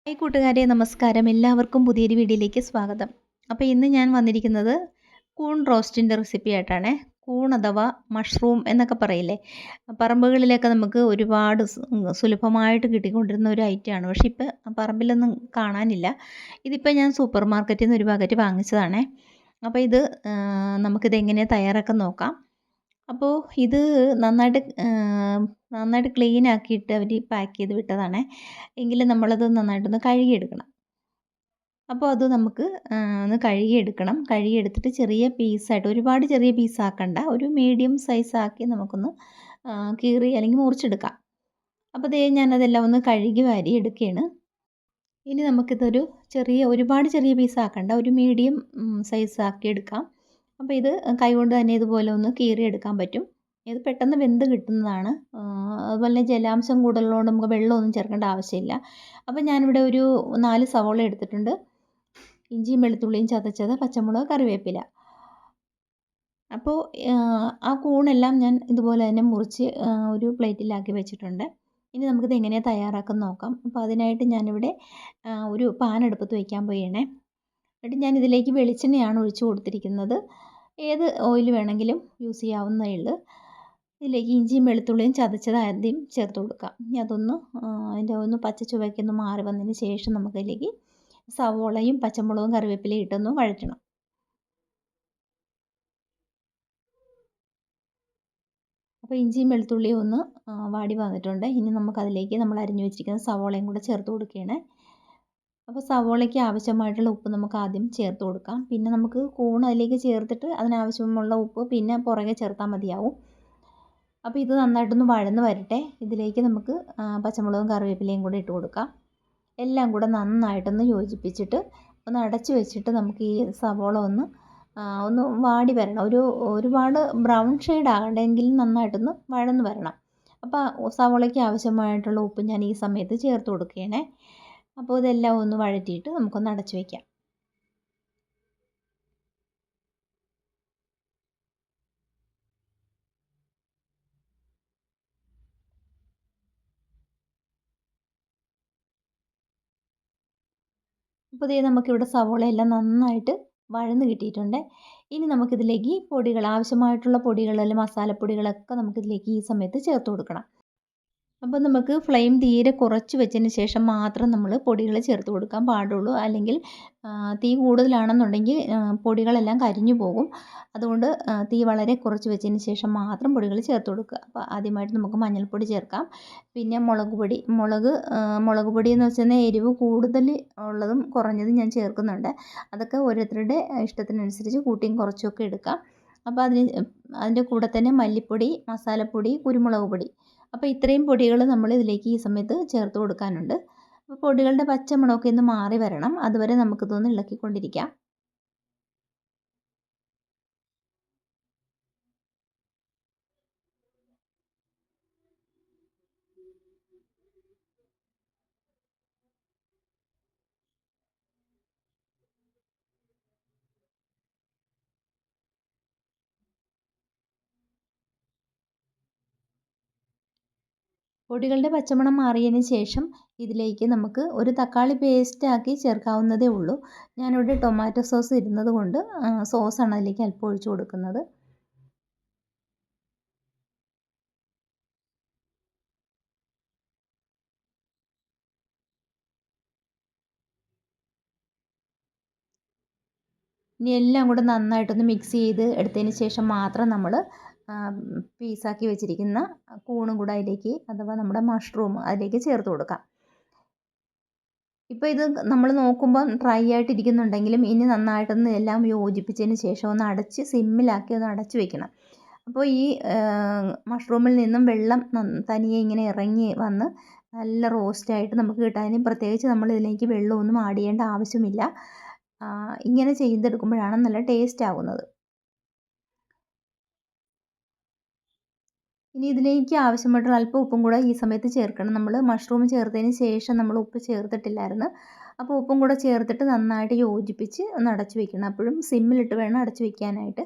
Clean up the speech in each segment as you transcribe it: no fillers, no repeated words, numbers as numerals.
Hi കൂട്ടുകാരെ, നമസ്കാരം. എല്ലാവർക്കും പുതിയൊരു വീഡിയോയിലേക്ക് സ്വാഗതം. അപ്പോൾ ഇന്ന് ഞാൻ വന്നിരിക്കുന്നത് കൂൺ റോസ്റ്റിൻ്റെ റെസിപ്പി ആയിട്ടാണ്. കൂൺ അഥവാ മഷ്റൂം എന്നൊക്കെ പറയില്ലേ, പറമ്പുകളിലൊക്കെ നമുക്ക് ഒരുപാട് സുലഭമായിട്ട് കിട്ടിക്കൊണ്ടിരുന്ന ഒരു ഐറ്റമാണ്. പക്ഷേ ഇപ്പം പറമ്പിലൊന്നും കാണാനില്ല. ഇതിപ്പോൾ ഞാൻ സൂപ്പർ മാർക്കറ്റിൽ നിന്ന് ഒരു പാക്കറ്റ് വാങ്ങിച്ചതാണ്. അപ്പോൾ ഇത് നമുക്കിത് എങ്ങനെ തയ്യാറാക്കാൻ നോക്കാം. അപ്പോൾ ഇത് നന്നായിട്ട് നന്നായിട്ട് ക്ലീൻ ആക്കിയിട്ട് അവർ പാക്ക് ചെയ്ത് വിട്ടതാണ്. എങ്കിലും നമ്മളത് നന്നായിട്ടൊന്ന് കഴുകിയെടുക്കണം. അപ്പോൾ അത് നമുക്ക് ഒന്ന് കഴുകിയെടുക്കണം. കഴുകിയെടുത്തിട്ട് ചെറിയ പീസായിട്ട്, ഒരുപാട് ചെറിയ പീസാക്കണ്ട, ഒരു മീഡിയം സൈസാക്കി നമുക്കൊന്ന് കീറി അല്ലെങ്കിൽ മുറിച്ചെടുക്കാം. അപ്പോൾ ദേ ഞാനതെല്ലാം ഒന്ന് കഴുകി വാരി എടുക്കുകയാണ്. ഇനി നമുക്കിതൊരു ഒരുപാട് ചെറിയ പീസാക്കണ്ട, ഒരു മീഡിയം സൈസാക്കി എടുക്കാം. അപ്പോൾ ഇത് കൈകൊണ്ട് തന്നെ ഇതുപോലെ ഒന്ന് കീറിയെടുക്കാൻ പറ്റും. ഇത് പെട്ടെന്ന് വെന്ത് കിട്ടുന്നതാണ്. അതുപോലെ തന്നെ ജലാംശം കൂടുതലുള്ളതുകൊണ്ട് നമുക്ക് വെള്ളമൊന്നും ചേർക്കേണ്ട ആവശ്യമില്ല. അപ്പോൾ ഞാനിവിടെ ഒരു 4 സവോള എടുത്തിട്ടുണ്ട്. ഇഞ്ചിയും വെളുത്തുള്ളിയും ചതച്ചത്, പച്ചമുളക്, കറിവേപ്പില. അപ്പോൾ ആ കൂണെല്ലാം ഞാൻ ഇതുപോലെ തന്നെ മുറിച്ച് ഒരു പ്ലേറ്റിലാക്കി വെച്ചിട്ടുണ്ട്. ഇനി നമുക്കിത് എങ്ങനെയാണ് തയ്യാറാക്കുന്നത് നോക്കാം. അപ്പോൾ അതിനായിട്ട് ഞാനിവിടെ ഒരു പാൻ അടുപ്പത്ത് വയ്ക്കാൻ പോവുകയാണേ. എന്നിട്ട് ഞാൻ ഇതിലേക്ക് വെളിച്ചെണ്ണയാണ് ഒഴിച്ച് കൊടുത്തിരിക്കുന്നത്. ഏത് ഓയിൽ വേണമെങ്കിലും യൂസ് ചെയ്യാവുന്നതേ ഉള്ളൂ. ഇതിലേക്ക് ഇഞ്ചിയും വെളുത്തുള്ളിയും ചതച്ചത് ആദ്യം ചേർത്ത് കൊടുക്കാം. ഇനി അതൊന്ന് അതിൻ്റെ ഒന്ന് പച്ച ചുവയൊക്കെ ഒന്ന് മാറി വന്നതിന് ശേഷം നമുക്കതിലേക്ക് സവോളയും പച്ചമുളകും കറിവേപ്പിലയും ഇട്ടൊന്ന് വഴറ്റണം. അപ്പോൾ ഇഞ്ചിയും വെളുത്തുള്ളിയും ഒന്ന് വാടി വന്നിട്ടുണ്ട്. ഇനി നമുക്കതിലേക്ക് നമ്മൾ അരിഞ്ഞു വെച്ചിരിക്കുന്ന സവോളയും കൂടെ ചേർത്ത് കൊടുക്കുകയാണ്. അപ്പോൾ സവോളയ്ക്ക് ആവശ്യമായിട്ടുള്ള ഉപ്പ് നമുക്ക് ആദ്യം ചേർത്ത് കൊടുക്കാം. പിന്നെ നമുക്ക് കൂൺ അതിലേക്ക് ചേർത്തിട്ട് അതിനാവശ്യമുള്ള ഉപ്പ് പിന്നെ പുറകെ ചേർത്താൽ മതിയാവും. അപ്പോൾ ഇത് നന്നായിട്ടൊന്ന് വഴന്ന് വരട്ടെ. ഇതിലേക്ക് നമുക്ക് പച്ചമുളകും കറിവേപ്പിലയും കൂടെ ഇട്ട് കൊടുക്കാം. എല്ലാം കൂടെ നന്നായിട്ടൊന്ന് യോജിപ്പിച്ചിട്ട് ഒന്ന് അടച്ച് വെച്ചിട്ട് നമുക്ക് ഈ സവോള ഒന്ന് വാടി വരണം. ഒരുപാട് ബ്രൗൺ ഷെയ്ഡ് ആകണ്ടെങ്കിലും നന്നായിട്ടൊന്ന് വഴന്ന് വരണം. അപ്പോൾ സവോളയ്ക്ക് ആവശ്യമായിട്ടുള്ള ഉപ്പ് ഞാൻ ഈ സമയത്ത് ചേർത്ത് കൊടുക്കുകയാണേ. അപ്പോൾ ഇതെല്ലാം ഒന്ന് വഴറ്റിയിട്ട് നമുക്കൊന്ന് അടച്ച് വയ്ക്കാം. അപ്പോൾ ഇതേ നമുക്കിവിടെ സവോളയെല്ലാം നന്നായിട്ട് വഴന്ന് കിട്ടിയിട്ടുണ്ട്. ഇനി നമുക്കിതിലേക്ക് ആവശ്യമായിട്ടുള്ള പൊടികൾ അല്ലെങ്കിൽ മസാലപ്പൊടികളൊക്കെ നമുക്കിതിലേക്ക് ഈ സമയത്ത് ചേർത്ത് കൊടുക്കണം. അപ്പോൾ നമുക്ക് ഫ്ലെയിം തീരെ കുറച്ച് വെച്ചതിന് ശേഷം മാത്രം നമ്മൾ പൊടികൾ ചേർത്ത് കൊടുക്കാൻ പാടുള്ളൂ. അല്ലെങ്കിൽ തീ കൂടുതലാണെന്നുണ്ടെങ്കിൽ പൊടികളെല്ലാം കരിഞ്ഞു പോകും. അതുകൊണ്ട് തീ വളരെ കുറച്ച് വെച്ചതിന് ശേഷം മാത്രം പൊടികൾ ചേർത്ത് കൊടുക്കുക. അപ്പോൾ ആദ്യമായിട്ട് നമുക്ക് മഞ്ഞൾപ്പൊടി ചേർക്കാം. പിന്നെ മുളക് പൊടി എന്ന് വെച്ചാൽ എരിവ് കൂടുതൽ ഉള്ളതും കുറഞ്ഞതും ഞാൻ ചേർക്കുന്നുണ്ട്. അതൊക്കെ ഓരോരുത്തരുടെ ഇഷ്ടത്തിനനുസരിച്ച് കൂട്ടിയും കുറച്ചുമൊക്കെ എടുക്കാം. അപ്പോൾ അതിൻ്റെ കൂടെ തന്നെ മല്ലിപ്പൊടി, മസാലപ്പൊടി, കുരുമുളക് പൊടി, അപ്പോൾ ഇത്രയും പൊടികൾ നമ്മൾ ഇതിലേക്ക് ഈ സമയത്ത് ചേർത്ത് കൊടുക്കാനുണ്ട്. അപ്പോൾ പൊടികളുടെ പച്ച മണമൊക്കെ ഒന്ന് മാറി വരണം. അതുവരെ നമുക്കിതൊന്ന് ഇളക്കിക്കൊണ്ടിരിക്കാം. പൊടികളുടെ പച്ചമണം മാറിയതിന് ശേഷം ഇതിലേക്ക് നമുക്ക് ഒരു തക്കാളി പേസ്റ്റാക്കി ചേർക്കാവുന്നതേ ഉള്ളൂ. ഞാനിവിടെ ടൊമാറ്റോ സോസ് ഇരുന്നത് കൊണ്ട് സോസാണ് അതിലേക്ക് അല്പം ഒഴിച്ച് കൊടുക്കുന്നത്. ഇനി എല്ലാം കൂടെ നന്നായിട്ടൊന്ന് മിക്സ് ചെയ്ത് എടുത്തതിന് ശേഷം മാത്രം നമ്മൾ പീസാക്കി വെച്ചിരിക്കുന്ന കൂണും കൂടെ അതിലേക്ക്, അഥവാ നമ്മുടെ മഷ്റൂം അതിലേക്ക് ചേർത്ത് കൊടുക്കാം. ഇപ്പോൾ ഇത് നമ്മൾ നോക്കുമ്പോൾ ഡ്രൈ ആയിട്ടിരിക്കുന്നുണ്ടെങ്കിലും ഇനി നന്നായിട്ടൊന്ന് എല്ലാം യോജിപ്പിച്ചതിന് ശേഷം ഒന്ന് അടച്ച് സിമ്മിലാക്കി ഒന്ന് അടച്ച് വെക്കണം. അപ്പോൾ ഈ മഷ്റൂമിൽ നിന്നും വെള്ളം തനിയെ ഇങ്ങനെ ഇറങ്ങി വന്ന് നല്ല റോസ്റ്റായിട്ട് നമുക്ക് കിട്ടാൻ. അതിന് പ്രത്യേകിച്ച് നമ്മൾ ഇതിലേക്ക് വെള്ളമൊന്നും ആഡ് ചെയ്യേണ്ട ആവശ്യമില്ല. ഇങ്ങനെ ചെയ്തെടുക്കുമ്പോഴാണ് നല്ല ടേസ്റ്റ് ആകുന്നത്. ഇനി ഇതിലേക്ക് ആവശ്യമായിട്ടുള്ള അല്പം ഉപ്പും കൂടെ ഈ സമയത്ത് ചേർക്കണം. നമ്മൾ മഷ്റൂം ചേർത്തതിന് ശേഷം നമ്മൾ ഉപ്പ് ചേർത്തിട്ടില്ലായിരുന്നു. അപ്പോൾ ഉപ്പും കൂടെ ചേർത്തിട്ട് നന്നായിട്ട് യോജിപ്പിച്ച് ഒന്ന് അടച്ച് വെക്കണം. അപ്പോഴും സിമ്മിലിട്ട് വേണം അടച്ച് വെക്കാനായിട്ട്.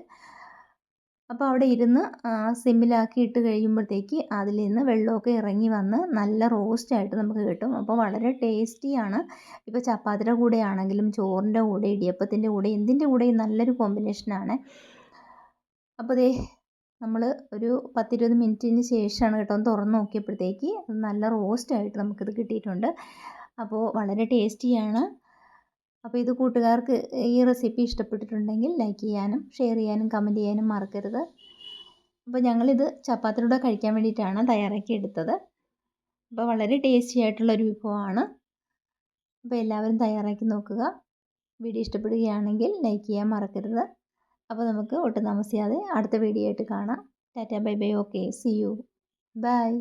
അപ്പോൾ അവിടെ ഇരുന്ന് സിമ്മിലാക്കി ഇട്ട് കഴിയുമ്പോഴത്തേക്ക് അതിൽ നിന്ന് വെള്ളമൊക്കെ ഇറങ്ങി വന്ന് നല്ല റോസ്റ്റായിട്ട് നമുക്ക് കിട്ടും. അപ്പോൾ വളരെ ടേസ്റ്റിയാണ്. ഇപ്പോൾ ചപ്പാത്തിയുടെ കൂടെ ആണെങ്കിലും ചോറിൻ്റെ കൂടെ ഇടിയപ്പത്തിൻ്റെ കൂടെ എന്തിൻ്റെ കൂടെയും നല്ലൊരു കോമ്പിനേഷനാണ്. അപ്പോൾ ദേ നമ്മൾ ഒരു 10-20 മിനിറ്റിന് ശേഷമാണ് കേട്ടോ ഒന്ന് തുറന്ന് നോക്കിയപ്പോഴത്തേക്ക് നല്ല റോസ്റ്റായിട്ട് നമുക്കിത് കിട്ടിയിട്ടുണ്ട്. അപ്പോൾ വളരെ ടേസ്റ്റിയാണ്. അപ്പോൾ ഇത് കൂട്ടുകാർക്ക് ഈ റെസിപ്പി ഇഷ്ടപ്പെട്ടിട്ടുണ്ടെങ്കിൽ ലൈക്ക് ചെയ്യാനും ഷെയർ ചെയ്യാനും കമൻറ്റ് ചെയ്യാനും മറക്കരുത്. അപ്പോൾ ഞങ്ങളിത് ചപ്പാത്തിയുടെ കഴിക്കാൻ വേണ്ടിയിട്ടാണ് തയ്യാറാക്കി എടുത്തത്. അപ്പോൾ വളരെ ടേസ്റ്റി ആയിട്ടുള്ളൊരു വിഭവമാണ്. അപ്പോൾ എല്ലാവരും തയ്യാറാക്കി നോക്കുക. വീഡിയോ ഇഷ്ടപ്പെടുകയാണെങ്കിൽ ലൈക്ക് ചെയ്യാൻ മറക്കരുത്. അപ്പോൾ നമുക്ക് ഒട്ടും താമസിയാതെ അടുത്ത വീഡിയോ ആയിട്ട് കാണാം. Tata bye bye. Okay, see you. By.